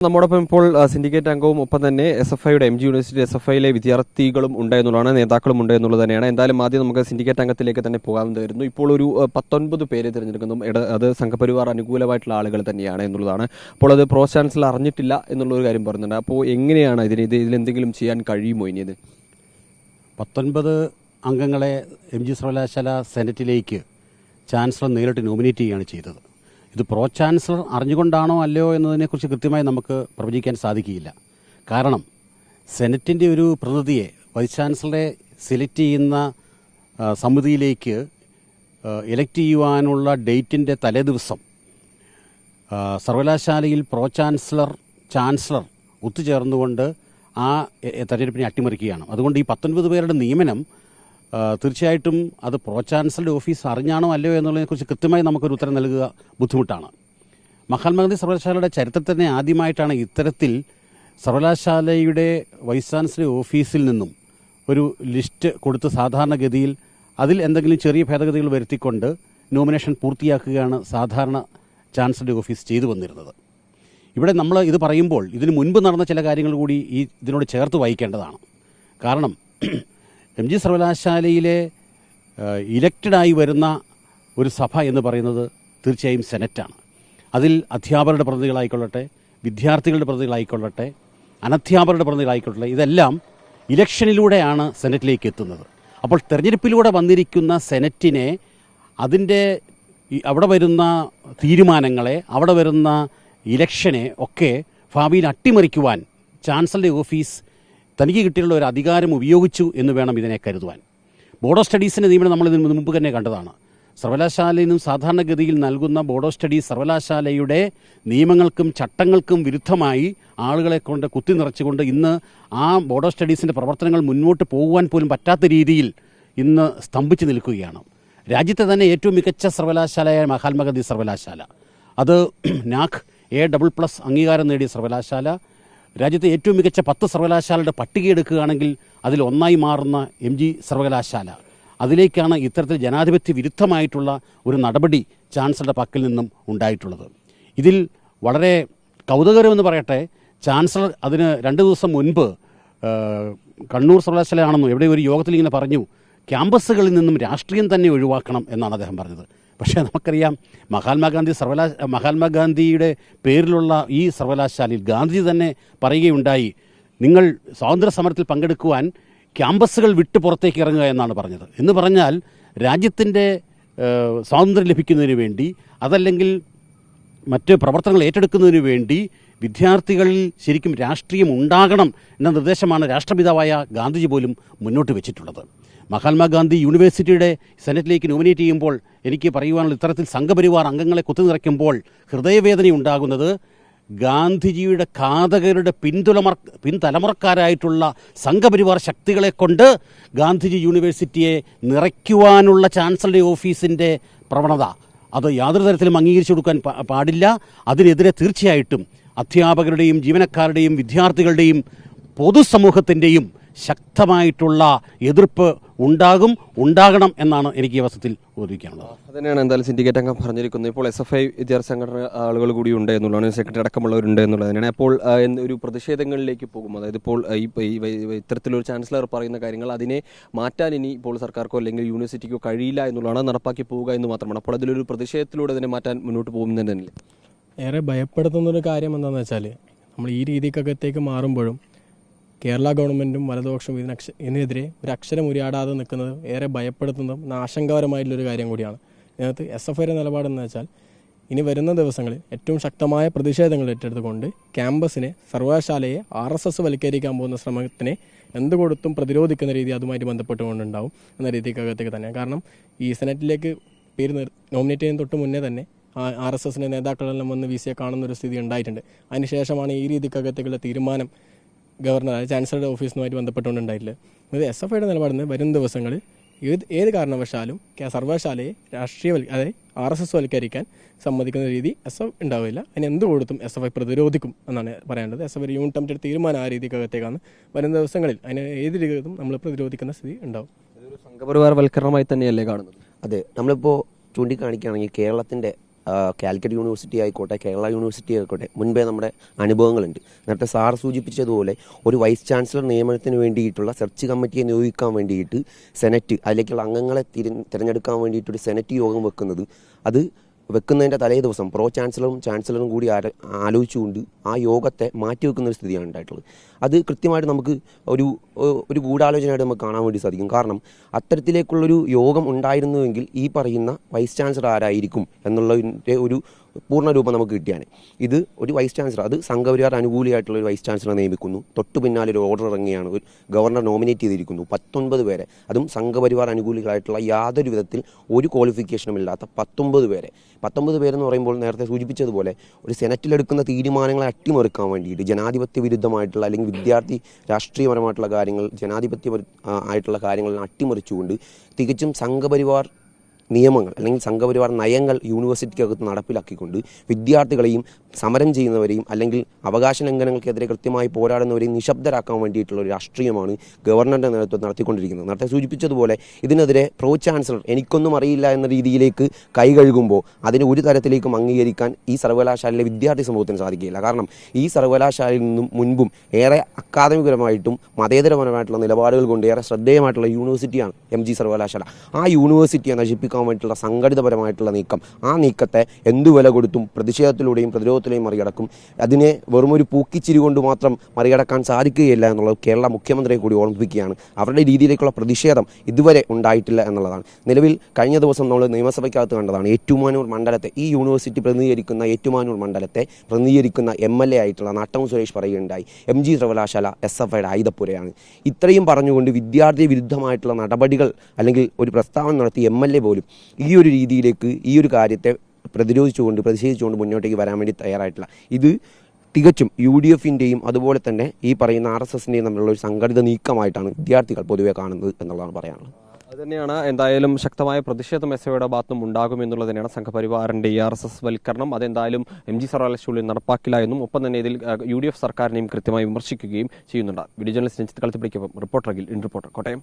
നമ്മോടൊപ്പം ഇപ്പോൾ സിൻഡിക്കേറ്റ് അംഗവും ഒപ്പം തന്നെ SFIയുടെ MG യൂണിവേഴ്സിറ്റി SFIയിലെ വിദ്യാർത്ഥികളും ഉണ്ട് എന്നുള്ളതാണ്, നേതാക്കളും ഉണ്ട് എന്നുള്ളത് തന്നെയാണ്. എന്തായാലും ആദ്യം നമുക്ക് സിൻഡിക്കേറ്റ് അംഗത്തിലേക്ക് തന്നെ പോകാമെന്ന് വരുന്നു. ഇപ്പോൾ ഒരു 19 പേരെ തിരഞ്ഞെടുക്കുന്നു. അത് സംഘപരിവാർ അനുകൂലമായിട്ടുള്ള ആളുകൾ തന്നെയാണ് എന്നുള്ളതാണ്. അപ്പോൾ അത് പ്രോ ചാൻസലർ അറിഞ്ഞിട്ടില്ല എന്നുള്ളൊരു കാര്യം പറയുന്നുണ്ട്. അപ്പോൾ എങ്ങനെയാണ് ഇതിലെന്തെങ്കിലും ചെയ്യാൻ കഴിയുമോ ഇനി? ഇത് 19 അംഗങ്ങളെ MG സർവകലാശാല സെനറ്റിലേക്ക് ചാൻസലർ നേരിട്ട് നോമിനേറ്റ് ചെയ്യുകയാണ് ചെയ്തത്. ഇത് പ്രോ ചാൻസലർ അറിഞ്ഞുകൊണ്ടാണോ അല്ലയോ എന്നതിനെക്കുറിച്ച് കൃത്യമായി നമുക്ക് പ്രവചിക്കാൻ സാധിക്കുകയില്ല. കാരണം സെനറ്റിൻ്റെ ഒരു പ്രതിനിധിയെ വൈസ് ചാൻസലറെ സെലക്ട് ചെയ്യുന്ന സമിതിയിലേക്ക് എലക്ട് ചെയ്യുവാനുള്ള ഡേറ്റിൻ്റെ തലേദിവസം സർവകലാശാലയിൽ പ്രോ ചാൻസലർ ഒത്തുചേർന്നുകൊണ്ട് ആ തെരഞ്ഞെടുപ്പിനെ അട്ടിമറിക്കുകയാണ്. അതുകൊണ്ട് ഈ 19 പേരുടെ നിയമനം തീർച്ചയായിട്ടും അത് പ്രോ ചാൻസലറുടെ ഓഫീസ് അറിഞ്ഞാണോ അല്ലയോ എന്നുള്ളതിനെക്കുറിച്ച് കൃത്യമായി നമുക്കൊരു ഉത്തരം നൽകുക ബുദ്ധിമുട്ടാണ്. മഹാത്മാഗാന്ധി സർവകലാശാലയുടെ ചരിത്രത്തിൽ തന്നെ ആദ്യമായിട്ടാണ് ഇത്തരത്തിൽ സർവകലാശാലയുടെ വൈസ് ചാൻസലർ ഓഫീസിൽ നിന്നും ഒരു ലിസ്റ്റ് കൊടുത്ത് സാധാരണഗതിയിൽ അതിൽ എന്തെങ്കിലും ചെറിയ ഭേദഗതികൾ വരുത്തിക്കൊണ്ട് നോമിനേഷൻ പൂർത്തിയാക്കുകയാണ് സാധാരണ ചാൻസലറുടെ ഓഫീസ് ചെയ്തു വന്നിരുന്നത്. ഇവിടെ നമ്മൾ ഇത് പറയുമ്പോൾ ഇതിനു മുൻപ് നടന്ന ചില കാര്യങ്ങൾ കൂടി ഇതിനോട് ചേർത്ത് വായിക്കേണ്ടതാണ്. കാരണം MG സർവകലാശാലയിലെ ഇലക്റ്റഡായി വരുന്ന ഒരു സഭ എന്ന് പറയുന്നത് തീർച്ചയായും സെനറ്റാണ്. അതിൽ അധ്യാപകരുടെ പ്രതിനിധികളായിക്കൊള്ളട്ടെ, വിദ്യാർത്ഥികളുടെ പ്രതിനിധികളായിക്കൊള്ളട്ടെ, അനധ്യാപകരുടെ പ്രതിനിധികളായിക്കൊള്ളട്ടെ, ഇതെല്ലാം ഇലക്ഷനിലൂടെയാണ് സെനറ്റിലേക്ക് എത്തുന്നത്. അപ്പോൾ തെരഞ്ഞെടുപ്പിലൂടെ വന്നിരിക്കുന്ന സെനറ്റിനെ അതിൻ്റെ അവിടെ വരുന്ന തീരുമാനങ്ങളെ, അവിടെ വരുന്ന ഇലക്ഷനെ ഒക്കെ ഭാവിയിൽ അട്ടിമറിക്കുവാൻ ചാൻസലറുടെ ഓഫീസ് തനിക്ക് കിട്ടിയുള്ള ഒരു അധികാരം ഉപയോഗിച്ചു എന്ന് വേണം ഇതിനെ കരുതുവാൻ. ബോർഡ് ഓഫ് സ്റ്റഡീസിൻ്റെ നിയമനം നമ്മൾ ഇതിന് മുമ്പ് തന്നെ കണ്ടതാണ്. സർവകലാശാലയിൽ നിന്നും സാധാരണഗതിയിൽ നൽകുന്ന ബോർഡ് ഓഫ് സ്റ്റഡീസ് സർവകലാശാലയുടെ നിയമങ്ങൾക്കും ചട്ടങ്ങൾക്കും വിരുദ്ധമായി ആളുകളെ കൊണ്ട് കുത്തി നിറച്ചുകൊണ്ട് ഇന്ന് ആ ബോർഡ് ഓഫ് സ്റ്റഡീസിൻ്റെ പ്രവർത്തനങ്ങൾ മുന്നോട്ട് പോകുവാൻ പോലും പറ്റാത്ത രീതിയിൽ ഇന്ന് സ്തംഭിച്ച് നിൽക്കുകയാണ്. രാജ്യത്തെ തന്നെ ഏറ്റവും മികച്ച സർവകലാശാലയായ മഹാത്മാഗാന്ധി സർവകലാശാല, അത് NAAC A++ അംഗീകാരം നേടിയ സർവകലാശാല, രാജ്യത്തെ ഏറ്റവും മികച്ച 10 സർവകലാശാലയുടെ പട്ടിക എടുക്കുകയാണെങ്കിൽ അതിൽ ഒന്നായി മാറുന്ന MG സർവകലാശാല, അതിലേക്കാണ് ഇത്തരത്തിൽ ജനാധിപത്യ വിരുദ്ധമായിട്ടുള്ള ഒരു നടപടി ചാൻസലറുടെ പക്കൽ നിന്നും ഉണ്ടായിട്ടുള്ളത്. ഇതിൽ വളരെ കൗതുകകരമെന്ന് പറയട്ടെ, ചാൻസലർ അതിന് 2 ദിവസം മുൻപ് കണ്ണൂർ സർവകലാശാലയാണെന്നോ എവിടെ ഒരു യോഗത്തിൽ ഇങ്ങനെ പറഞ്ഞു, ക്യാമ്പസുകളിൽ നിന്നും രാഷ്ട്രീയം തന്നെ ഒഴിവാക്കണം എന്നാണ് അദ്ദേഹം പറഞ്ഞത്. പക്ഷേ നമുക്കറിയാം, മഹാത്മാഗാന്ധിയുടെ പേരിലുള്ള ഈ സർവകലാശാലയിൽ ഗാന്ധിജി തന്നെ പറയുകയുണ്ടായി, നിങ്ങൾ സ്വാതന്ത്ര്യ സമരത്തിൽ പങ്കെടുക്കുവാൻ ക്യാമ്പസുകൾ വിട്ട് പുറത്തേക്ക് ഇറങ്ങുക എന്നാണ് പറഞ്ഞത്. എന്ന് പറഞ്ഞാൽ രാജ്യത്തിൻ്റെ സ്വാതന്ത്ര്യം ലഭിക്കുന്നതിന് വേണ്ടി, അതല്ലെങ്കിൽ മറ്റ് പ്രവർത്തനങ്ങൾ ഏറ്റെടുക്കുന്നതിന് വേണ്ടി വിദ്യാർത്ഥികളിൽ ശരിക്കും രാഷ്ട്രീയം ഉണ്ടാകണം എന്ന നിർദ്ദേശമാണ് രാഷ്ട്രപിതാവായ ഗാന്ധിജി പോലും മുന്നോട്ട് വെച്ചിട്ടുള്ളത്. മഹാത്മാഗാന്ധി യൂണിവേഴ്സിറ്റിയുടെ സെനറ്റിലേക്ക് നോമിനേറ്റ് ചെയ്യുമ്പോൾ എനിക്ക് പറയുവാനുള്ള, ഇത്തരത്തിൽ സംഘപരിവാർ അംഗങ്ങളെ കുത്തിനിറയ്ക്കുമ്പോൾ ഹൃദയവേദന ഉണ്ടാകുന്നത് ഗാന്ധിജിയുടെ ഘാതകരുടെ പിൻതലമുറക്കാരായിട്ടുള്ള സംഘപരിവാർ ശക്തികളെ കൊണ്ട് ഗാന്ധിജി യൂണിവേഴ്സിറ്റിയെ നിറയ്ക്കുവാനുള്ള ചാൻസലറുടെ ഓഫീസിൻ്റെ പ്രവണത, അത് യാതൊരു തരത്തിലും അംഗീകരിച്ചു കൊടുക്കാൻ പാടില്ല. അതിനെതിരെ തീർച്ചയായിട്ടും അധ്യാപകരുടെയും ജീവനക്കാരുടെയും വിദ്യാർത്ഥികളുടെയും പൊതുസമൂഹത്തിൻ്റെയും ശക്തമായിട്ടുള്ള എതിർപ്പ് ഉണ്ടാകണം എന്നാണ് എനിക്ക് ഈ അവസരത്തിൽ ഓർമ്മിക്കാനുള്ളത്. അതുതന്നെയാണ് എന്തായാലും സിൻഡിക്കേറ്റ് അംഗം പറഞ്ഞിരിക്കുന്നത്. ഇപ്പോൾ SFI വിദ്യാർത്ഥി സംഘടന ആളുകൾ കൂടി ഉണ്ട് എന്നുള്ളതാണ്, സെക്രട്ടറി അടക്കമുള്ളവരുണ്ട് എന്നുള്ളത് തന്നെയാണ്. അപ്പോൾ ഒരു പ്രതിഷേധങ്ങളിലേക്ക് പോകും, അതായത് ഇപ്പോൾ ഇത്തരത്തിലൊരു ചാൻസലർ പറയുന്ന കാര്യങ്ങൾ അതിനെ മാറ്റാൻ ഇനി ഇപ്പോൾ സർക്കാർക്കോ അല്ലെങ്കിൽ യൂണിവേഴ്സിറ്റിക്കോ കഴിയില്ല എന്നുള്ളതാണ്, നടപ്പാക്കി പോവുക എന്ന് മാത്രമാണ്. അപ്പോൾ അതിലൊരു പ്രതിഷേധത്തിലൂടെ അതിനെ മാറ്റാൻ മുന്നോട്ട് പോകുന്നത് തന്നെ ഏറെ ഭയപ്പെടുത്തുന്നൊരു കാര്യം എന്താണെന്ന് വെച്ചാൽ, നമ്മൾ ഈ രീതിക്കകത്തേക്ക് മാറുമ്പോഴും കേരള ഗവൺമെൻറ്റും വലതുപക്ഷവും ഇതിനെതിരെ ഒരു അക്ഷരം ഉരിയാടാതെ നിൽക്കുന്നത് ഏറെ ഭയപ്പെടുത്തുന്നതും ആശങ്കാപരമായിട്ടുള്ളൊരു കാര്യം കൂടിയാണ്. ഇതിനകത്ത് SFIയുടെ നിലപാടെന്ന് വെച്ചാൽ, ഇനി വരുന്ന ദിവസങ്ങളിൽ ഏറ്റവും ശക്തമായ പ്രതിഷേധങ്ങൾ ഏറ്റെടുത്തുകൊണ്ട് ക്യാമ്പസിനെ, സർവകലാശാലയെ RSS വൽക്കരിക്കാൻ പോകുന്ന ശ്രമത്തിനെ എന്തുകൊടുത്തും പ്രതിരോധിക്കുന്ന രീതി അതുമായിട്ട് ബന്ധപ്പെട്ടുകൊണ്ടുണ്ടാവും എന്ന രീതിക്കകത്തേക്ക് തന്നെ. കാരണം ഈ സെനറ്റിലേക്ക് പേര് നോമിനേറ്റ് ചെയ്യുന്ന തൊട്ട് മുന്നേ തന്നെ RSSൻ്റെ നേതാക്കളെല്ലാം വന്ന് VC കാണുന്നൊരു സ്ഥിതി ഉണ്ടായിട്ടുണ്ട്. അതിനുശേഷമാണ് ഈ രീതിക്കകത്തേക്കുള്ള തീരുമാനം ഗവർണർ, അതായത് ചാൻസലറുടെ ഓഫീസുമായിട്ട് ബന്ധപ്പെട്ടുകൊണ്ടുണ്ടായിട്ടില്ല. ഇത് SFIയുടെ നിലപാടിന് വരും ദിവസങ്ങളിൽ ഏത് കാരണവശാലും സർവകലാശാലയെ അതായത് RSS വൽക്കരിക്കാൻ സമ്മതിക്കുന്ന രീതി SF ഉണ്ടാവില്ല. അതിന് എന്ത് കൊടുത്തും SFI പ്രതിരോധിക്കും എന്നാണ് പറയാനുള്ളത്. SFI യൂണിറ്റ് കമ്മിറ്റിയുടെ തീരുമാനം ആ രീതിക്കകത്തേക്കാണ്. വരും ദിവസങ്ങളിൽ അതിന് ഏത് രീതിയിലും നമ്മൾ പ്രതിരോധിക്കുന്ന സ്ഥിതി ഉണ്ടാവും. സംഘപരിവാർ വൽക്കരണമായി തന്നെയല്ലേ കാണുന്നത്? അതെ, നമ്മളിപ്പോൾ ചൂണ്ടിക്കാണിക്കുകയാണെങ്കിൽ കേരളത്തിൻ്റെ കാലിക്കറ്റ് യൂണിവേഴ്സിറ്റി ആയിക്കോട്ടെ, കേരള യൂണിവേഴ്സിറ്റി ആയിക്കോട്ടെ, മുൻപേ നമ്മുടെ അനുഭവങ്ങളുണ്ട്. നേരത്തെ സാർ സൂചിപ്പിച്ചതുപോലെ ഒരു വൈസ് ചാൻസലർ നിയമനത്തിന് വേണ്ടിയിട്ടുള്ള സെർച്ച് കമ്മിറ്റിയെ നിയോഗിക്കാൻ വേണ്ടിയിട്ട് സെനറ്റ്, അതിലേക്കുള്ള അംഗങ്ങളെ തിരഞ്ഞെടുക്കാൻ വേണ്ടിയിട്ടൊരു സെനറ്റ് യോഗം വെക്കുന്നത്, അത് വെക്കുന്നതിൻ്റെ തലേ ദിവസം പ്രോ ചാൻസലറും കൂടി ആലോചിച്ചുകൊണ്ട് ആ യോഗത്തെ മാറ്റിവെക്കുന്ന ഒരു സ്ഥിതിയാണ് ഉണ്ടായിട്ടുള്ളത്. അത് കൃത്യമായിട്ട് നമുക്ക് ഒരു ഗൂഢാലോചനയായിട്ട് നമുക്ക് കാണാൻ വേണ്ടി സാധിക്കും. കാരണം അത്തരത്തിലേക്കുള്ളൊരു യോഗം ഉണ്ടായിരുന്നുവെങ്കിൽ ഈ പറയുന്ന വൈസ് ചാൻസലർ ആരായിരിക്കും എന്നുള്ളതിൻ്റെ ഒരു പൂർണ്ണരൂപം നമുക്ക് കിട്ടിയാണ്. ഇത് ഒരു വൈസ് ചാൻസലർ, അത് സംഘപരിവാർ അനുകൂലിയായിട്ടുള്ള ഒരു വൈസ് ചാൻസലറെ നിയമിക്കുന്നു. തൊട്ടു പിന്നാലെ ഒരു ഓർഡർ ഇറങ്ങിയാണ്, ഒരു ഗവർണർ നോമിനേറ്റ് ചെയ്തിരിക്കുന്നു 19 പേരെ, അതും സംഘപരിവാർ അനുകൂലികളായിട്ടുള്ള യാതൊരു വിധത്തിൽ ഒരു ക്വാളിഫിക്കേഷനും ഇല്ലാത്ത 19 പേരെന്ന് പറയുമ്പോൾ നേരത്തെ സൂചിപ്പിച്ചതുപോലെ ഒരു സെനറ്റിലെടുക്കുന്ന തീരുമാനങ്ങളെ അട്ടിമറിക്കാൻ വേണ്ടിയിട്ട് ജനാധിപത്യ വിരുദ്ധമായിട്ടുള്ള അല്ലെങ്കിൽ വിദ്യാർത്ഥി രാഷ്ട്രീയപരമായിട്ടുള്ള കാര്യങ്ങൾ, ജനാധിപത്യ ആയിട്ടുള്ള കാര്യങ്ങളെല്ലാം അട്ടിമറിച്ചുകൊണ്ട് തികച്ചും സംഘപരിവാർ നിയമങ്ങൾ അല്ലെങ്കിൽ സംഘപരിവാർ നയങ്ങൾ യൂണിവേഴ്സിറ്റിക്കകത്ത് നടപ്പിലാക്കിക്കൊണ്ട് വിദ്യാർത്ഥികളെയും സമരം ചെയ്യുന്നവരെയും അല്ലെങ്കിൽ അവകാശ ലംഘനങ്ങൾക്കെതിരെ കൃത്യമായി പോരാടുന്നവരെയും നിശബ്ദരാക്കാൻ വേണ്ടിയിട്ടുള്ള ഒരു രാഷ്ട്രീയമാണ് ഗവർണറുടെ നേതൃത്വം നടത്തിക്കൊണ്ടിരിക്കുന്നത്. നേരത്തെ സൂചിപ്പിച്ചതുപോലെ ഇതിനെതിരെ പ്രോ ചാൻസലർ എനിക്കൊന്നും അറിയില്ല എന്ന രീതിയിലേക്ക് കൈ കഴുകുമ്പോൾ അതിന് ഒരു തരത്തിലേക്കും അംഗീകരിക്കാൻ ഈ സർവകലാശാലയിലെ വിദ്യാർത്ഥി സമൂഹത്തിന് സാധിക്കുകയില്ല. കാരണം ഈ സർവകലാശാലയിൽ നിന്നും മുൻപും ഏറെ അക്കാദമികപരമായിട്ടും മതേതരപരമായിട്ടുള്ള നിലപാടുകൾ കൊണ്ട് ഏറെ ശ്രദ്ധേയമായിട്ടുള്ള യൂണിവേഴ്സിറ്റിയാണ് MG സർവകലാശാല. ആ യൂണിവേഴ്സിറ്റിയെ നശിപ്പിക്കാൻ വേണ്ടിയിട്ടുള്ള സംഘടിതപരമായിട്ടുള്ള നീക്കം, ആ നീക്കത്തെ എന്തു വില കൊടുത്തും പ്രതിഷേധത്തിലൂടെയും പ്രതിരോധത്തിലെയും മറികടക്കും. അതിനെ വെറുമൊരു പൂക്കിച്ചിരി കൊണ്ട് മാത്രം മറികടക്കാൻ സാധിക്കുകയില്ല എന്നുള്ളത് കേരള മുഖ്യമന്ത്രിയെ കൂടി ഓർമ്മിപ്പിക്കുകയാണ്. അവരുടെ രീതിയിലേക്കുള്ള പ്രതിഷേധം ഇതുവരെ ഉണ്ടായിട്ടില്ല എന്നുള്ളതാണ്. നിലവിൽ കഴിഞ്ഞ ദിവസം നമ്മൾ നിയമസഭയ്ക്കകത്ത് കണ്ടതാണ്, ഏറ്റുമാനൂർ മണ്ഡലത്തെ, ഈ യൂണിവേഴ്സിറ്റി പ്രതിനിധീകരിക്കുന്ന ഏറ്റുമാനൂർ മണ്ഡലത്തെ പ്രതിനിധീകരിക്കുന്ന MLA ആയിട്ടുള്ള നാട്ടം സുരേഷ് പറയുകയുണ്ടായി, MG സർവകലാശാല SFIയുടെ ആയുധപ്പുരയാണ്. ഇത്രയും പറഞ്ഞുകൊണ്ട് വിദ്യാർത്ഥി വിരുദ്ധമായിട്ടുള്ള നടപടികൾ അല്ലെങ്കിൽ ഒരു പ്രസ്താവന നടത്തി MLA പോലും ഈ ഒരു രീതിയിലേക്ക് ഈ ഒരു കാര്യത്തെ പ്രതിഷേധിച്ചുകൊണ്ട് മുന്നോട്ടേക്ക് വരാൻ വേണ്ടി തയ്യാറായിട്ടില്ല. ഇത് തികച്ചും UDFിൻ്റെയും അതുപോലെ തന്നെ ഈ പറയുന്ന RSSൻ്റെയും തമ്മിലുള്ള ഒരു സംഘടിത നീക്കമായിട്ടാണ് വിദ്യാർത്ഥികൾ പൊതുവെ കാണുന്നത് എന്നുള്ളതാണ് പറയാനുള്ളത്. അതുതന്നെയാണ്. എന്തായാലും ശക്തമായ പ്രതിഷേധം SFIയുടെ ഭാഗത്തും ഉണ്ടാകും എന്നുള്ളത് തന്നെയാണ്. സംഘപരിവാറിന്റെ RSS വൽക്കരണം അതെന്തായാലും MG സർവകലാശാലയിൽ നടപ്പാക്കില്ല എന്നും ഒപ്പം തന്നെ ഇതിൽ UDF സർക്കാരിനെയും കൃത്യമായി വിമർശിക്കുകയും ചെയ്യുന്നുണ്ട്. വീഡിയോ ജേർണലിസ്റ്റ് രഞ്ജിത്ത് കളത്തിപ്പിടിക്കൊപ്പം reporter Akhil, in reporter, Kottayam.